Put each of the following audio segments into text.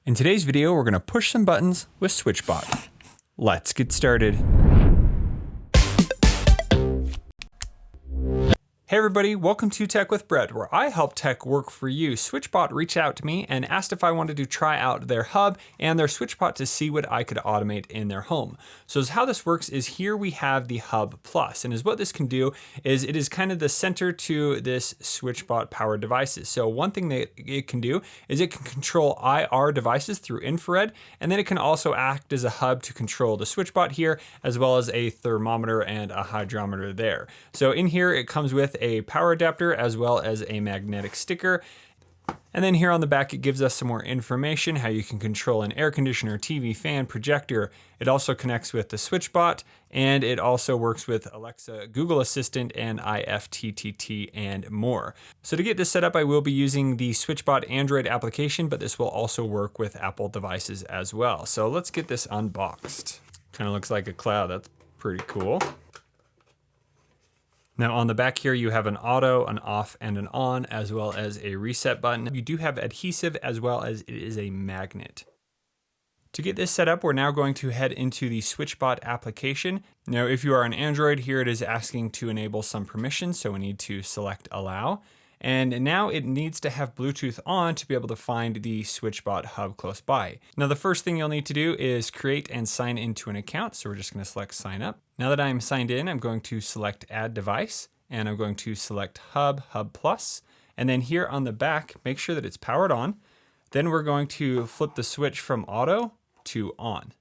In today's video, we're going to push some buttons with SwitchBot. Let's get started. Hey everybody, welcome to Tech with Brett, where I help tech work for you. SwitchBot reached out to me and asked if I wanted to try out their hub and their SwitchBot to see what I could automate in their home. So how this works is here we have the Hub Plus, and what this can do is it is kind of the center to this SwitchBot powered devices. So one thing that it can do is it can control IR devices through infrared, and then it can also act as a hub to control the SwitchBot here, as well as a thermometer and a hygrometer there. So in here it comes with a power adapter as well as a magnetic sticker. And then here on the back, it gives us some more information, how you can control an air conditioner, TV, fan, projector. It also connects with the SwitchBot, and it also works with Alexa, Google Assistant, and IFTTT, and more. So to get this set up, I will be using the SwitchBot Android application, but this will also work with Apple devices as well. So let's get this unboxed. Kind of looks like a cloud. That's pretty cool. Now on the back here, you have an auto, an off, and an on, as well as a reset button. You do have adhesive as well as it is a magnet. To get this set up, we're now going to head into the SwitchBot application. Now, if you are on Android, here it is asking to enable some permissions, so we need to select allow. And now it needs to have Bluetooth on to be able to find the SwitchBot hub close by. Now the first thing you'll need to do is create and sign into an account. So we're just going to select sign up. Now that I'm signed in, I'm going to select add device, and I'm going to select Hub Plus. And then here on the back, make sure that it's powered on. Then we're going to flip the switch from auto to on.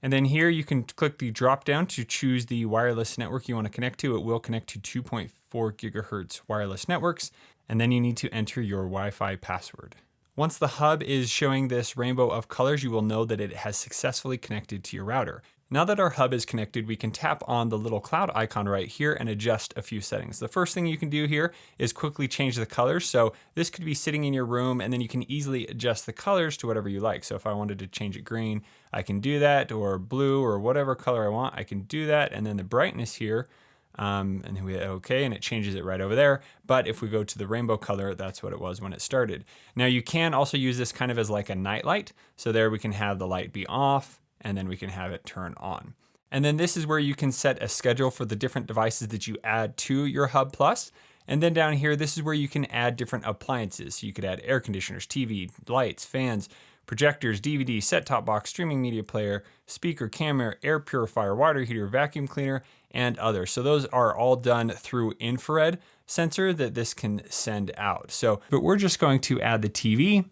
And then here you can click the drop down to choose the wireless network you want to connect to. It will connect to 2.4 gigahertz wireless networks. And then you need to enter your Wi-Fi password. Once the hub is showing this rainbow of colors, you will know that it has successfully connected to your router. Now that our hub is connected, we can tap on the little cloud icon right here and adjust a few settings. The first thing you can do here is quickly change the colors. So this could be sitting in your room, and then you can easily adjust the colors to whatever you like. So if I wanted to change it green, I can do that, or blue, or whatever color I want, I can do that. And then the brightness here, and then we hit OK, and it changes it right over there. But if we go to the rainbow color, that's what it was when it started. Now you can also use this kind of as like a night light. So there we can have the light be off, and then we can have it turn on. And then this is where you can set a schedule for the different devices that you add to your Hub Plus. And then down here, this is where you can add different appliances. So you could add air conditioners, TV, lights, fans, projectors, DVD, set-top box, streaming media player, speaker, camera, air purifier, water heater, vacuum cleaner, and others. So those are all done through infrared sensor that this can send out. But we're just going to add the TV.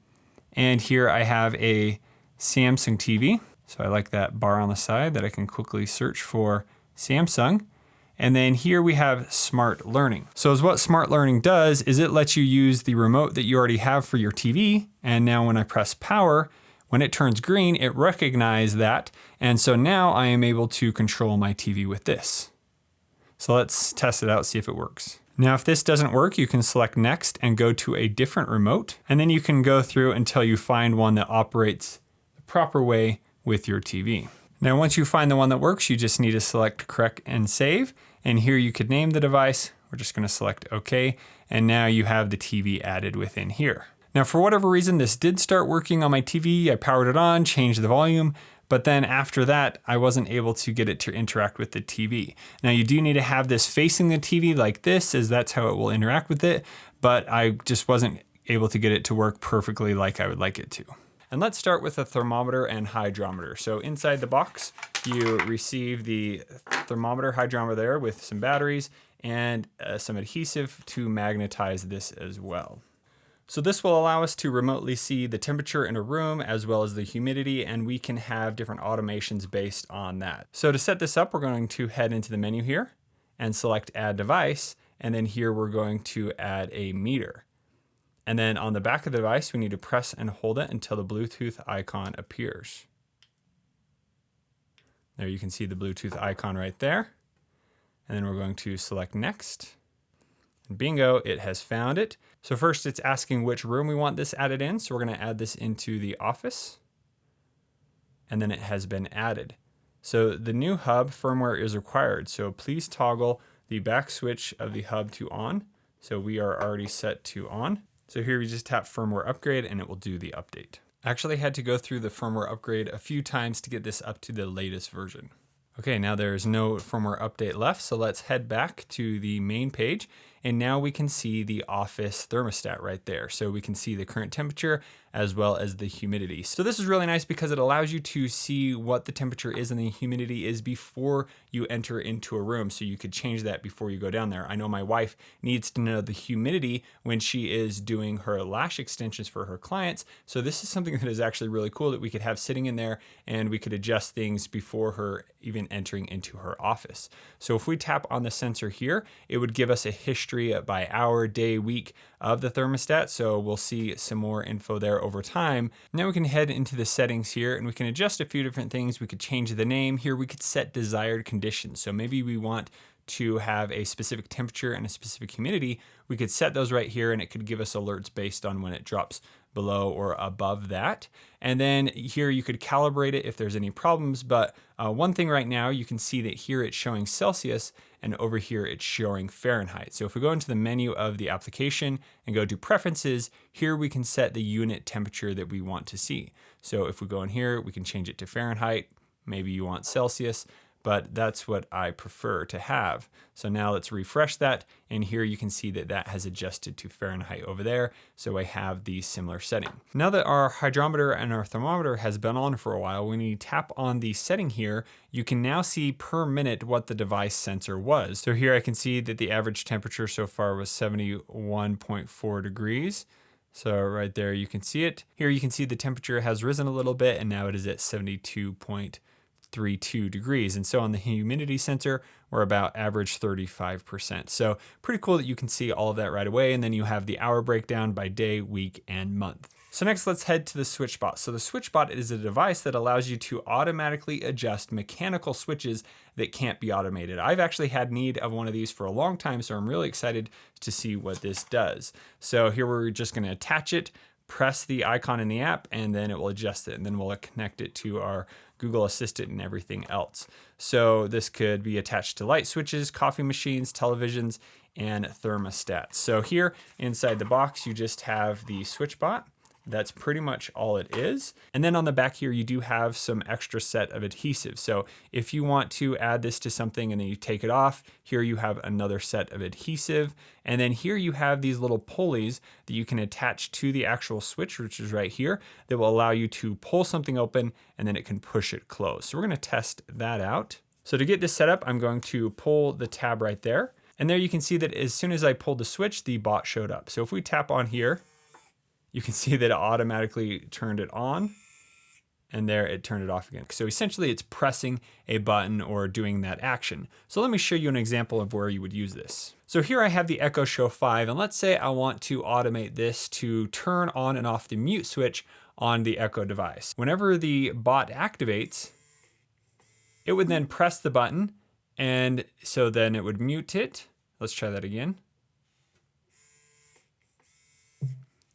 And here I have a Samsung TV. So I like that bar on the side that I can quickly search for Samsung. And then here we have Smart Learning. So what Smart Learning does is it lets you use the remote that you already have for your TV. And now when I press power, when it turns green, it recognizes that. And so now I am able to control my TV with this. So let's test it out, see if it works. Now, if this doesn't work, you can select next and go to a different remote. And then you can go through until you find one that operates the proper way with your TV. Now, once you find the one that works, you just need to select correct and save. And here you could name the device. We're just going to select OK. And now you have the TV added within here. Now, for whatever reason, this did start working on my TV. I powered it on, changed the volume. But then after that, I wasn't able to get it to interact with the TV. Now, you do need to have this facing the TV like this, as that's how it will interact with it. But I just wasn't able to get it to work perfectly like I would like it to. And let's start with a thermometer and hygrometer. So inside the box, you receive the thermometer, hygrometer there with some batteries and some adhesive to magnetize this as well. So this will allow us to remotely see the temperature in a room as well as the humidity, and we can have different automations based on that. So to set this up, we're going to head into the menu here and select add device. And then here we're going to add a meter. And then on the back of the device, we need to press and hold it until the Bluetooth icon appears. There you can see the Bluetooth icon right there. And then we're going to select next. And bingo, it has found it. So first it's asking which room we want this added in. So we're going to add this into the office. And then it has been added. So the new hub firmware is required. So please toggle the back switch of the hub to on. So we are already set to on. So here we just tap firmware upgrade and it will do the update. I actually had to go through the firmware upgrade a few times to get this up to the latest version. Okay, now there's no firmware update left, so let's head back to the main page, and now we can see the office thermostat right there. So we can see the current temperature as well as the humidity. So this is really nice because it allows you to see what the temperature is and the humidity is before you enter into a room, so you could change that before you go down there. I know my wife needs to know the humidity when she is doing her lash extensions for her clients, so this is something that is actually really cool that we could have sitting in there, and we could adjust things before her even entering into her office. So if we tap on the sensor here, it would give us a history by hour, day, week of the thermostat. So we'll see some more info there over time. Now we can head into the settings here and we can adjust a few different things. We could change the name here. We could set desired conditions. So maybe we want to have a specific temperature and a specific humidity. We could set those right here and it could give us alerts based on when it drops below or above that. And then here you could calibrate it if there's any problems. But one thing right now, you can see that here it's showing Celsius and over here it's showing Fahrenheit. So if we go into the menu of the application and go to preferences, here we can set the unit temperature that we want to see. So if we go in here, we can change it to Fahrenheit. Maybe you want Celsius, but that's what I prefer to have. So now let's refresh that. And here you can see that that has adjusted to Fahrenheit over there. So I have the similar setting. Now that our hydrometer and our thermometer has been on for a while, when you tap on the setting here, you can now see per minute what the device sensor was. So here I can see that the average temperature so far was 71.4 degrees. So right there, you can see it. Here you can see the temperature has risen a little bit and now it is at 72.32 degrees. And so on the humidity sensor, we're about average 35%. So pretty cool that you can see all of that right away. And then you have the hour breakdown by day, week, and month. So next let's head to the SwitchBot. So the SwitchBot is a device that allows you to automatically adjust mechanical switches that can't be automated. I've actually had need of one of these for a long time, so I'm really excited to see what this does. So here we're just gonna attach it, press the icon in the app, and then it will adjust it, and then we'll connect it to our Google Assistant and everything else. So this could be attached to light switches, coffee machines, televisions, and thermostats. So here inside the box, you just have the SwitchBot. That's pretty much all it is. And then on the back here, you do have some extra set of adhesive. So if you want to add this to something and then you take it off, here you have another set of adhesive. And then here you have these little pulleys that you can attach to the actual switch, which is right here, that will allow you to pull something open and then it can push it closed. So we're gonna test that out. So to get this set up, I'm going to pull the tab right there. And there you can see that as soon as I pulled the switch, the bot showed up. So if we tap on here, you can see that it automatically turned it on and there it turned it off again. So essentially it's pressing a button or doing that action. So let me show you an example of where you would use this. So here I have the Echo Show 5 and let's say I want to automate this to turn on and off the mute switch on the Echo device. Whenever the bot activates, it would then press the button and so then it would mute it. Let's try that again.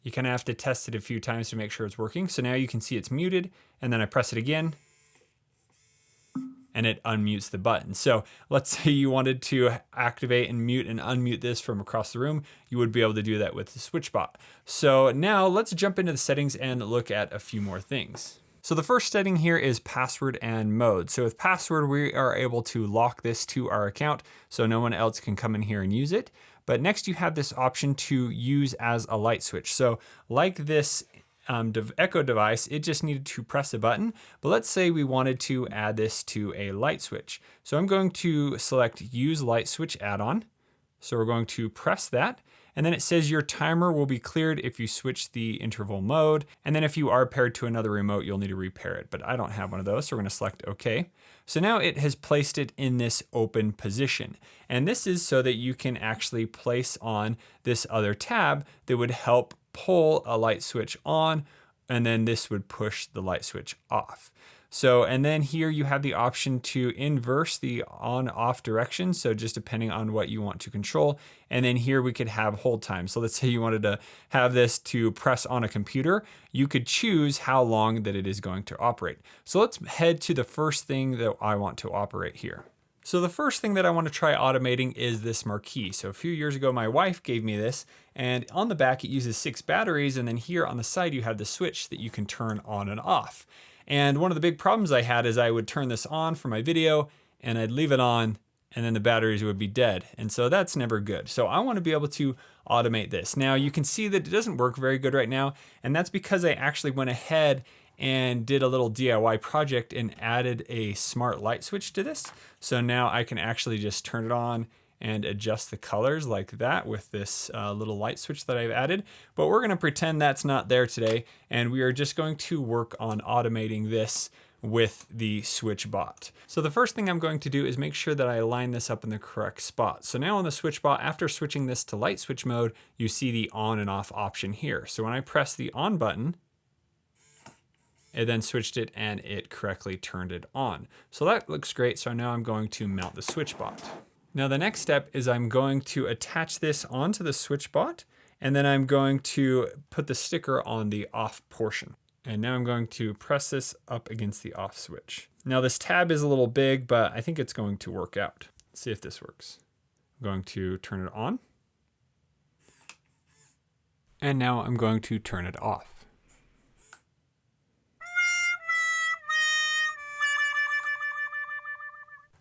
You kind of have to test it a few times to make sure it's working. So now you can see it's muted and then I press it again and it unmutes the button. So let's say you wanted to activate and mute and unmute this from across the room, you would be able to do that with the SwitchBot. So now let's jump into the settings and look at a few more things. So the first setting here is password and mode. So with password, we are able to lock this to our account so no one else can come in here and use it. But next you have this option to use as a light switch. So like this Echo device, it just needed to press a button. But let's say we wanted to add this to a light switch. So I'm going to select Use Light Switch Add-on. So we're going to press that. And then it says your timer will be cleared if you switch the interval mode. And then if you are paired to another remote, you'll need to repair it. But I don't have one of those, so we're gonna select OK. So now it has placed it in this open position. And this is so that you can actually place on this other tab that would help pull a light switch on, and then this would push the light switch off. So, and then here you have the option to inverse the on-off direction. So just depending on what you want to control. And then here we could have hold time. So let's say you wanted to have this to press on a computer, you could choose how long that it is going to operate. So let's head to the first thing that I want to operate here. So the first thing that I want to try automating is this marquee. So a few years ago, my wife gave me this, and on the back it uses 6 batteries, and then here on the side you have the switch that you can turn on and off. And one of the big problems I had is I would turn this on for my video and I'd leave it on and then the batteries would be dead. And so that's never good. So I want to be able to automate this. Now you can see that it doesn't work very good right now, and that's because I actually went ahead and did a little DIY project and added a smart light switch to this. So now I can actually just turn it on and adjust the colors like that with this little light switch that I've added. But we're gonna pretend that's not there today, and we are just going to work on automating this with the SwitchBot. So the first thing I'm going to do is make sure that I line this up in the correct spot. So now on the SwitchBot, after switching this to light switch mode, you see the on and off option here. So when I press the on button, it then switched it and it correctly turned it on. So that looks great. So now I'm going to mount the SwitchBot. Now the next step is I'm going to attach this onto the SwitchBot, and then I'm going to put the sticker on the off portion. And now I'm going to press this up against the off switch. Now this tab is a little big, but I think it's going to work out. Let's see if this works. I'm going to turn it on. And now I'm going to turn it off.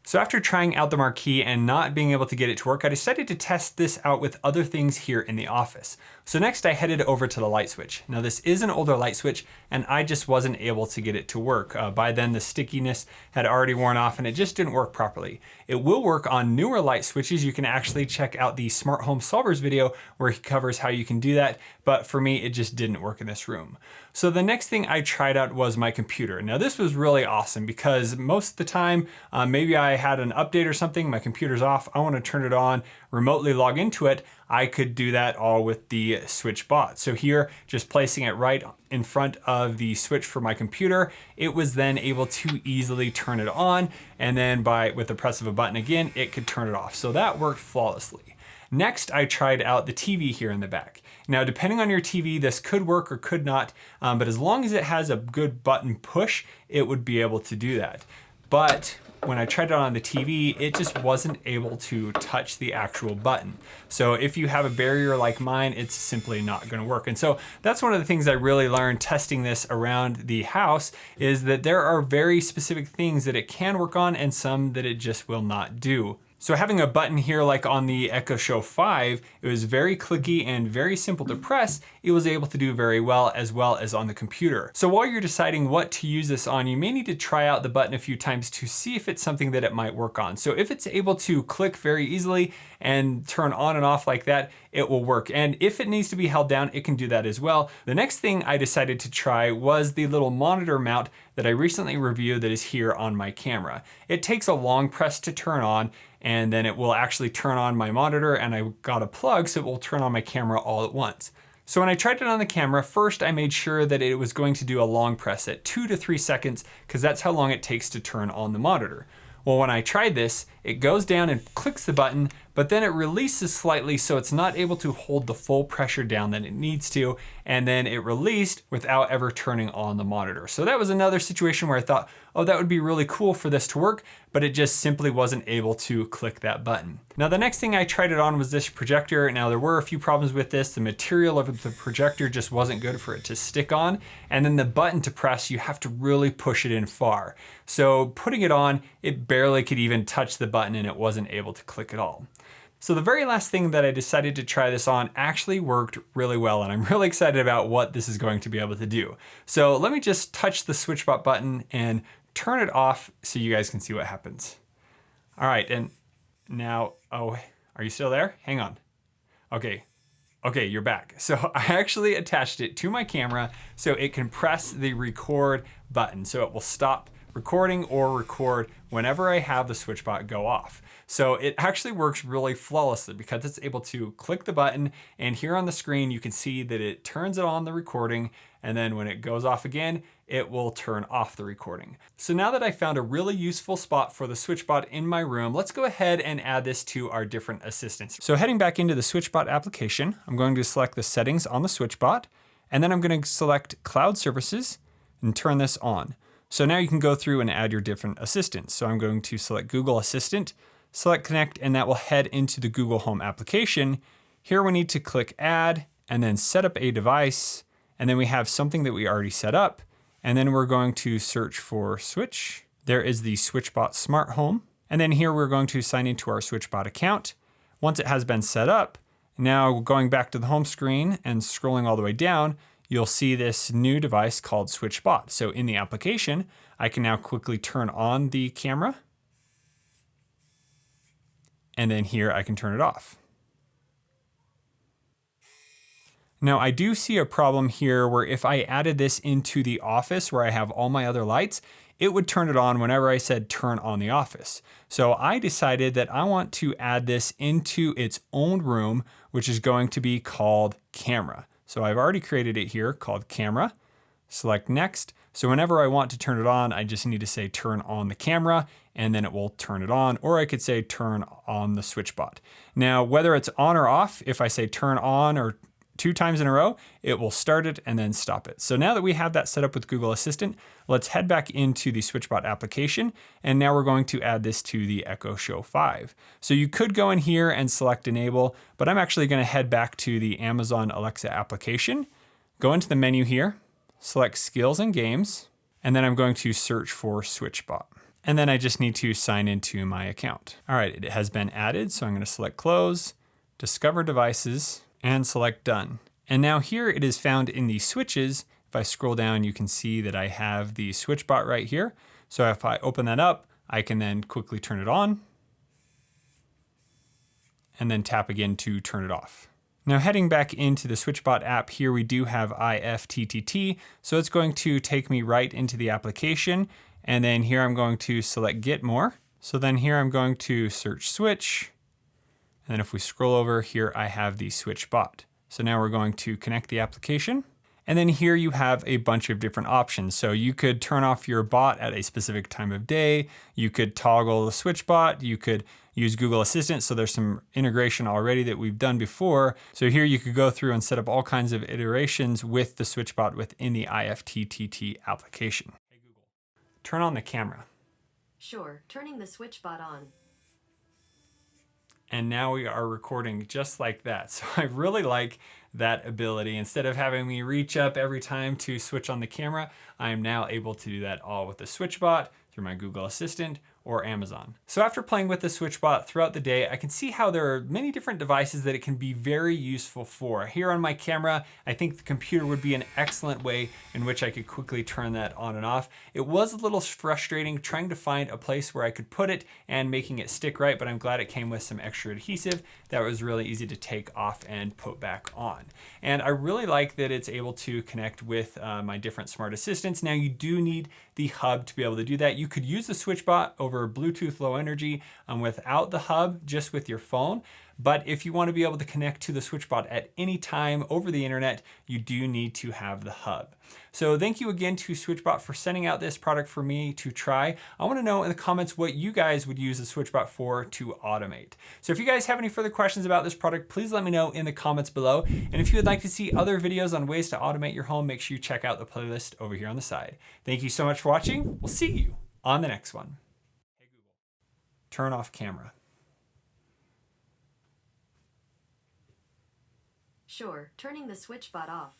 So after trying out the marquee and not being able to get it to work, I decided to test this out with other things here in the office. So next I headed over to the light switch. Now this is an older light switch and I just wasn't able to get it to work. By then the stickiness had already worn off and it just didn't work properly. It will work on newer light switches. You can actually check out the Smart Home Solvers video where he covers how you can do that. But for me, it just didn't work in this room. So the next thing I tried out was my computer. Now this was really awesome because most of the time, maybe I had an update or something, my computer's off, I want to turn it on, remotely log into it, I could do that all with the SwitchBot. So here, just placing it right in front of the switch for my computer, it was then able to easily turn it on, and then with the press of a button again, it could turn it off. So that worked flawlessly. Next, I tried out the TV here in the back. Now, depending on your TV, this could work or could not, but as long as it has a good button push, it would be able to do that. But when I tried it on the TV, it just wasn't able to touch the actual button. So if you have a barrier like mine, it's simply not gonna work. And so that's one of the things I really learned testing this around the house, is that there are very specific things that it can work on and some that it just will not do. So having a button here like on the Echo Show 5, it was very clicky and very simple to press. It was able to do very well as on the computer. So while you're deciding what to use this on, you may need to try out the button a few times to see if it's something that it might work on. So if it's able to click very easily and turn on and off like that, it will work. And if it needs to be held down, it can do that as well. The next thing I decided to try was the little monitor mount that I recently reviewed that is here on my camera. It takes a long press to turn on, and then it will actually turn on my monitor, and I got a plug so it will turn on my camera all at once. So when I tried it on the camera, first I made sure that it was going to do a long press at 2 to 3 seconds, because that's how long it takes to turn on the monitor. Well, when I tried this, it goes down and clicks the button, but then it releases slightly so it's not able to hold the full pressure down that it needs to, and then it released without ever turning on the monitor. So that was another situation where I thought, oh, that would be really cool for this to work, but it just simply wasn't able to click that button. Now the next thing I tried it on was this projector. Now there were a few problems with this. The material of the projector just wasn't good for it to stick on, and then the button to press, you have to really push it in far. So putting it on, it barely could even touch the button and it wasn't able to click at all. So the very last thing that I decided to try this on actually worked really well, and I'm really excited about what this is going to be able to do. So let me just touch the SwitchBot button and turn it off so you guys can see what happens. All right, and now, oh, are you still there? Hang on. Okay, you're back. So I actually attached it to my camera so it can press the record button, so it will stop recording or record whenever I have the SwitchBot go off. So it actually works really flawlessly because it's able to click the button, and here on the screen you can see that it turns it on the recording, and then when it goes off again, it will turn off the recording. So now that I found a really useful spot for the SwitchBot in my room, let's go ahead and add this to our different assistants. So heading back into the SwitchBot application, I'm going to select the settings on the SwitchBot, and then I'm going to select Cloud Services and turn this on. So now you can go through and add your different assistants. So I'm going to select Google Assistant, select Connect, and that will head into the Google Home application. Here we need to click Add and then set up a device. And then we have something that we already set up. And then we're going to search for Switch. There is the SwitchBot Smart Home. And then here we're going to sign into our SwitchBot account. Once it has been set up, now going back to the home screen and scrolling all the way down, you'll see this new device called SwitchBot. So in the application, I can now quickly turn on the camera. And then here I can turn it off. Now I do see a problem here where if I added this into the office where I have all my other lights, it would turn it on whenever I said turn on the office. So I decided that I want to add this into its own room, which is going to be called camera. So I've already created it here called camera. Select next. So whenever I want to turn it on, I just need to say turn on the camera and then it will turn it on, or I could say turn on the SwitchBot. Now, whether it's on or off, if I say turn on or 2 times in a row, it will start it and then stop it. So now that we have that set up with Google Assistant, let's head back into the SwitchBot application. And now we're going to add this to the Echo Show 5. So you could go in here and select enable, but I'm actually going to head back to the Amazon Alexa application, go into the menu here, select skills and games, and then I'm going to search for SwitchBot. And then I just need to sign into my account. All right, it has been added. So I'm going to select close, discover devices, and select done. And now here it is found in the switches. If I scroll down, you can see that I have the SwitchBot right here. So if I open that up, I can then quickly turn it on and then tap again to turn it off. Now heading back into the SwitchBot app, here we do have IFTTT. So it's going to take me right into the application. And then here I'm going to select Get More. So then here I'm going to search Switch. And then if we scroll over here, I have the SwitchBot. So now we're going to connect the application. And then here you have a bunch of different options. So you could turn off your bot at a specific time of day. You could toggle the SwitchBot. You could use Google Assistant. So there's some integration already that we've done before. So here you could go through and set up all kinds of iterations with the SwitchBot within the IFTTT application. Hey Google, turn on the camera. Sure, turning the SwitchBot on. And now we are recording just like that. So I really like that ability. Instead of having me reach up every time to switch on the camera, I am now able to do that all with the SwitchBot through my Google Assistant or Amazon. So after playing with the SwitchBot throughout the day, I can see how there are many different devices that it can be very useful for. Here on my camera, I think the computer would be an excellent way in which I could quickly turn that on and off. It was a little frustrating trying to find a place where I could put it and making it stick right, but I'm glad it came with some extra adhesive that was really easy to take off and put back on. And I really like that it's able to connect with my different smart assistants. Now you do need the hub to be able to do that. You could use the SwitchBot over Bluetooth Low Energy without the hub, just with your phone. But if you want to be able to connect to the SwitchBot at any time over the internet, you do need to have the hub. So thank you again to SwitchBot for sending out this product for me to try. I want to know in the comments what you guys would use the SwitchBot for to automate. So if you guys have any further questions about this product, please let me know in the comments below. And if you would like to see other videos on ways to automate your home, make sure you check out the playlist over here on the side. Thank you so much for watching. We'll see you on the next one. Hey Google, turn off camera. Sure, turning the SwitchBot off.